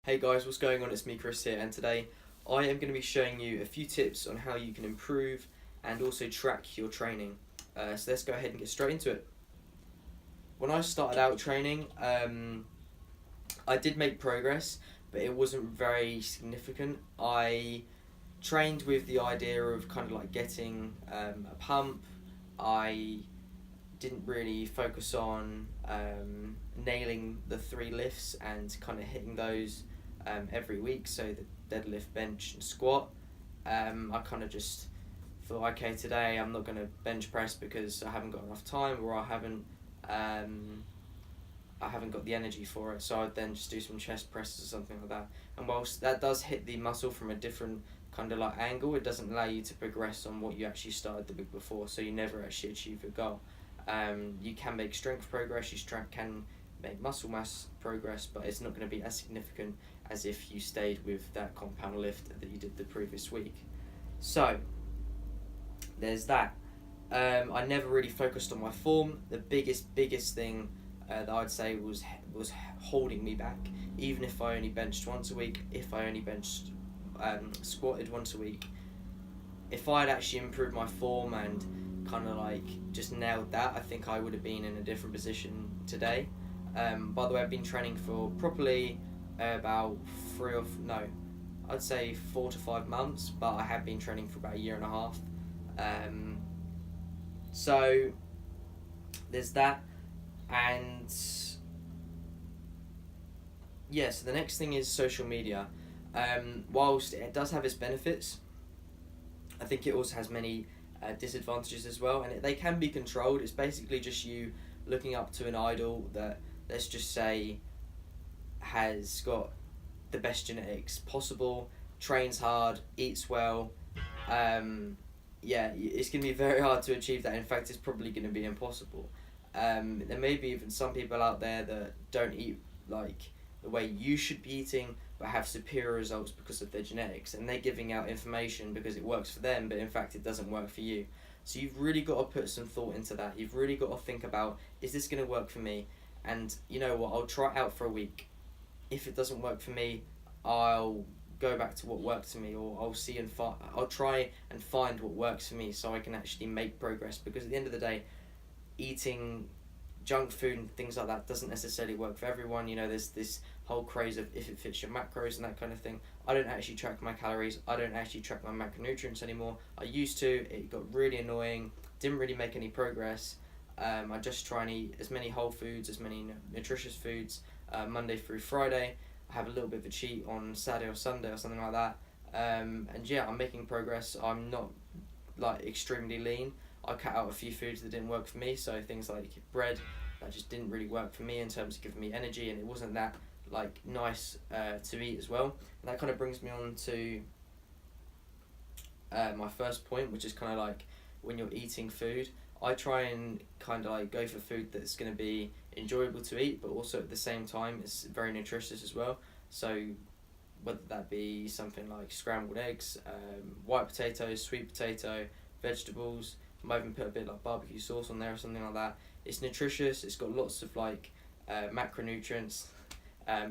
Hey guys, what's going on? It's me, Chris here, and today I am going to be showing you a few tips on how you can improve and also track your training. So let's go ahead and get straight into it. When I started out training, I did make progress, but it wasn't very significant. I trained with the idea of kind of like getting a pump. I didn't really focus on nailing the 3 lifts and kind of hitting those every week, so the deadlift, bench and squat. I kind of just thought, okay, today I'm not going to bench press because I haven't got enough time, or I haven't got the energy for it, so I'd then just do some chest presses or something like that. And whilst that does hit the muscle from a different kind of like angle, it doesn't allow you to progress on what you actually started the week before, so you never actually achieve your goal. You can make strength progress, you can make muscle mass progress, but it's not going to be as significant as if you stayed with that compound lift that you did the previous week. So there's that. I never really focused on my form. The biggest thing that I'd say was holding me back. Even if I only benched once a week, if I only squatted once a week, if I'd actually improved my form and kind of like just nailed that, I think I would have been in a different position today. By the way, I've been training for probably about I'd say 4 to 5 months, but I have been training for about a year and a half. So there's that, and yeah, so the next thing is social media. Whilst it does have its benefits, I think it also has many disadvantages as well, and they can be controlled. It's basically just you looking up to an idol that, let's just say, has got the best genetics possible, trains hard, eats well. It's going to be very hard to achieve that. In fact, it's probably going to be impossible. There may be even some people out there that don't eat like the way you should be eating, but have superior results because of their genetics, and they're giving out information because it works for them, but in fact it doesn't work for you. So you've really got to put some thought into that. You've really got to think about, is this going to work for me? And you know what, I'll try it out for a week. If it doesn't work for me, I'll go back to what worked for me, or I'll try and find what works for me, so I can actually make progress. Because at the end of the day, eating junk food and things like that doesn't necessarily work for everyone. You know, there's this whole craze of if it fits your macros and that kind of thing. I don't actually track my calories. I don't actually track my macronutrients anymore. I used to. It got really annoying. Didn't really make any progress. I just try and eat as many whole foods, as many nutritious foods, Monday through Friday. I have a little bit of a cheat on Saturday or Sunday or something like that. And yeah, I'm making progress. I'm not like extremely lean. I cut out a few foods that didn't work for me, so things like bread, that just didn't really work for me in terms of giving me energy, and it wasn't that like nice to eat as well. And that kind of brings me on to my first point, which is kind of like when you're eating food, I try and kind of like go for food that's going to be enjoyable to eat, but also at the same time it's very nutritious as well. So whether that be something like scrambled eggs, white potatoes, sweet potato, vegetables, I might even put a bit like barbecue sauce on there or something like that. It's nutritious, it's got lots of like macronutrients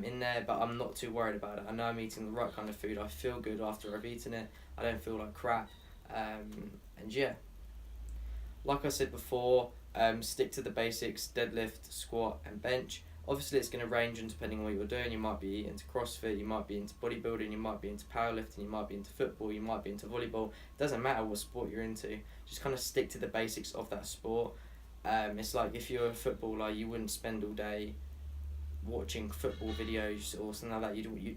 in there, but I'm not too worried about it. I know I'm eating the right kind of food. I feel good after I've eaten it. I don't feel like crap. And yeah, like I said before, stick to the basics: deadlift, squat and bench. Obviously it's going to range, and depending on what you're doing, you might be into CrossFit, you might be into bodybuilding, you might be into powerlifting, you might be into football, you might be into volleyball. It doesn't matter what sport you're into, just kind of stick to the basics of that sport. It's like if you're a footballer, you wouldn't spend all day watching football videos or something like that.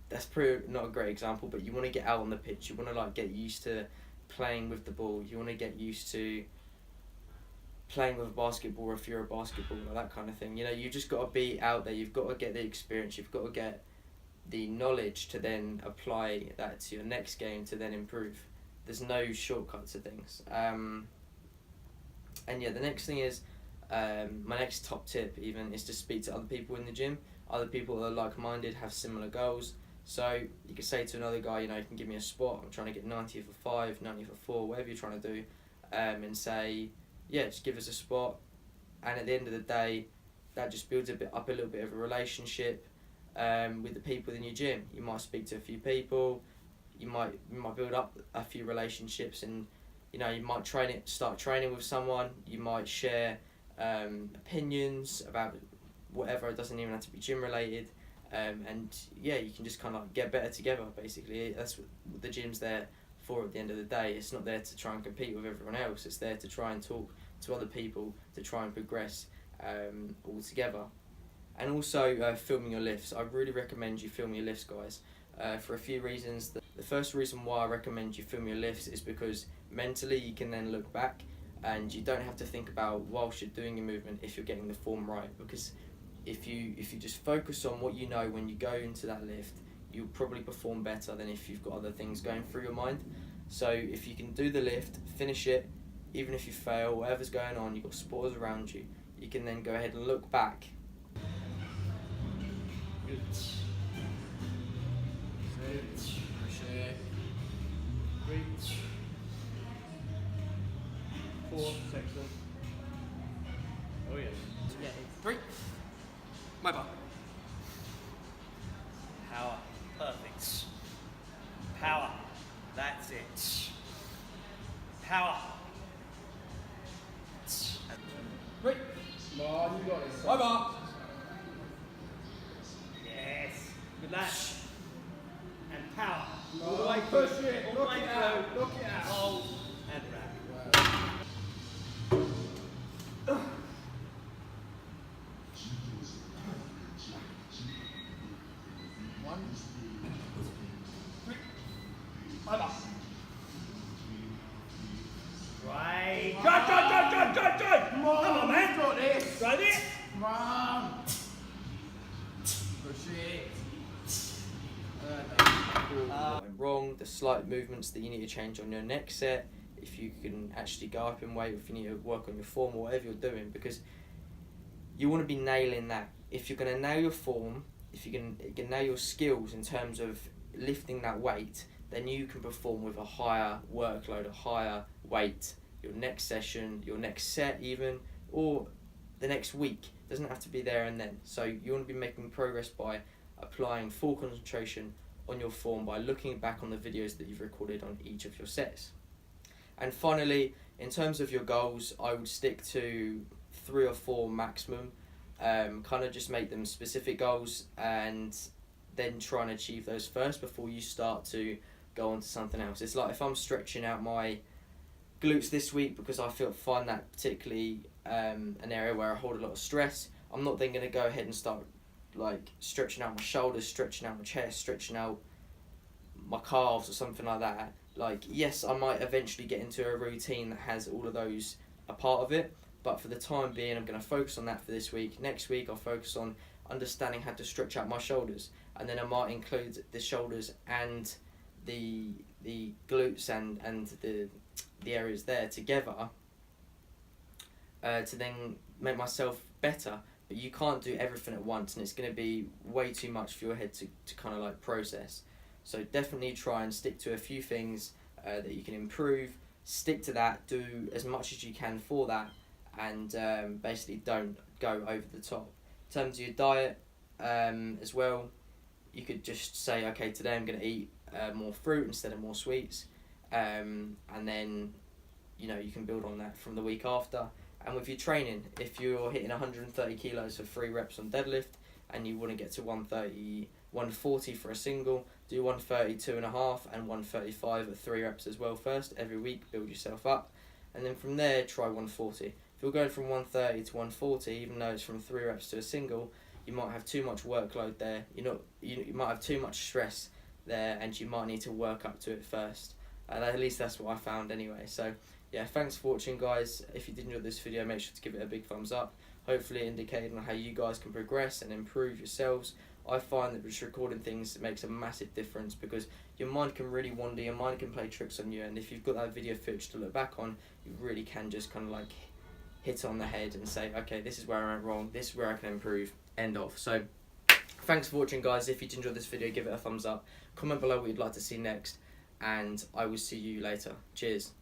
That's probably not a great example, but you want to get out on the pitch, you want to like get used to playing with the ball, you want to get used to playing with a basketball, or if you're a basketballer, that kind of thing. You know, you just got to be out there, you've got to get the experience, you've got to get the knowledge to then apply that to your next game to then improve. There's no shortcuts to things. And yeah, the next thing is, my next top tip even is to speak to other people in the gym, other people that are like-minded, have similar goals. So you can say to another guy, you know, you can give me a spot, I'm trying to get 90 for 5, 90 for 4, whatever you're trying to do, and say, yeah, just give us a spot. And at the end of the day, that just builds up a little bit of a relationship. with the people in your gym. You might speak to a few people, you might build up a few relationships, and you might start training with someone. You might share opinions about whatever. It doesn't even have to be gym related, and yeah, you can just kind of get better together. Basically, that's what the gym's there for. At the end of the day, it's not there to try and compete with everyone else. It's there to try and talk to other people, to try and progress all together. And also filming your lifts. I really recommend you film your lifts, guys, for a few reasons. The first reason why I recommend you film your lifts is because mentally you can then look back and you don't have to think about whilst you're doing your movement if you're getting the form right. Because if you just focus on what you know when you go into that lift, you'll probably perform better than if you've got other things going through your mind. So if you can do the lift, finish it, even if you fail, whatever's going on, you've got supporters around you, you can then go ahead and look back. Good. Sit. Crochet. Reach. Fourth section. Oh yes. Yeah. 3. My bar. Power. Perfect. Power. That's it. Power. 3. Come on, you got this. My bar. Yes. Good lad. And power. No, All the way push through. it. All the Knock way it through. out. Knock it out. Hold and wrap. One. Over. Right. Come Drive. Come on, man. You got this. Drive it. Come on. Push it. What went wrong, the slight movements that you need to change on your next set, if you can actually go up in weight, if you need to work on your form or whatever you're doing, because you want to be nailing that. If you're going to nail your form, if you can nail your skills in terms of lifting that weight, then you can perform with a higher workload, a higher weight, your next session, your next set even, or the next week. It doesn't have to be there and then. So you want to be making progress by applying full concentration on your form, by looking back on the videos that you've recorded on each of your sets. And finally, in terms of your goals, I would stick to 3 or 4 maximum. Kind of just make them specific goals and then try and achieve those first before you start to go on to something else. It's like if I'm stretching out my glutes this week because I find that particularly an area where I hold a lot of stress, I'm not then going to go ahead and start like stretching out my shoulders, stretching out my chest, stretching out my calves or something like that. Like, yes, I might eventually get into a routine that has all of those a part of it, but for the time being I'm going to focus on that for this week. Next week I'll focus on understanding how to stretch out my shoulders, and then I might include the shoulders and the glutes and the areas there together to then make myself better. But you can't do everything at once, and it's going to be way too much for your head to kind of like process. So definitely try and stick to a few things that you can improve. Stick to that, do as much as you can for that, and basically don't go over the top. In terms of your diet as well, you could just say, okay, today I'm going to eat more fruit instead of more sweets, and then you can build on that from the week after. And with your training, if you're hitting 130 kilos for 3 reps on deadlift and you want to get to 130, 140 for a single, do 132 and a half and 135 at 3 reps as well first. Every week, build yourself up, and then from there try 140. If you're going from 130 to 140, even though it's from 3 reps to a single, you might have too much workload there. You might have too much stress there, and you might need to work up to it first. At least that's what I found anyway. So yeah, thanks for watching, guys. If you did enjoy this video, make sure to give it a big thumbs up. Hopefully it indicated on how you guys can progress and improve yourselves. I find that just recording things makes a massive difference, because your mind can really wander, your mind can play tricks on you, and if you've got that video footage to look back on, you really can just kind of like hit on the head and say, okay, this is where I went wrong, this is where I can improve, end of. So thanks for watching, guys. If you did enjoy this video, give it a thumbs up, comment below what you'd like to see next, and I will see you later. Cheers.